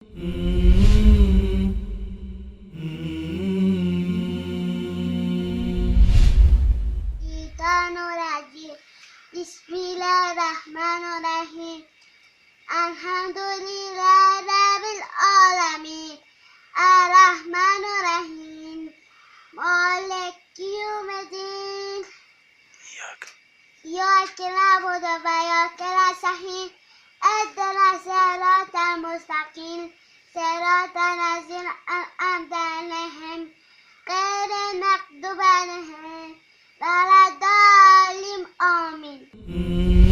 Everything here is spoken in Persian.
الشيطان الرجيم بسم الله الرحمن الرحیم الحمد لله رب العالمین الرحمن الرحیم مالک یوم الدین ایاک نعبد و ایاک نستعین اهدنا الصراط المستقیم صراط الذین أنعمت عليهم غیر المغضوب عليهم ولا الضالين آمین.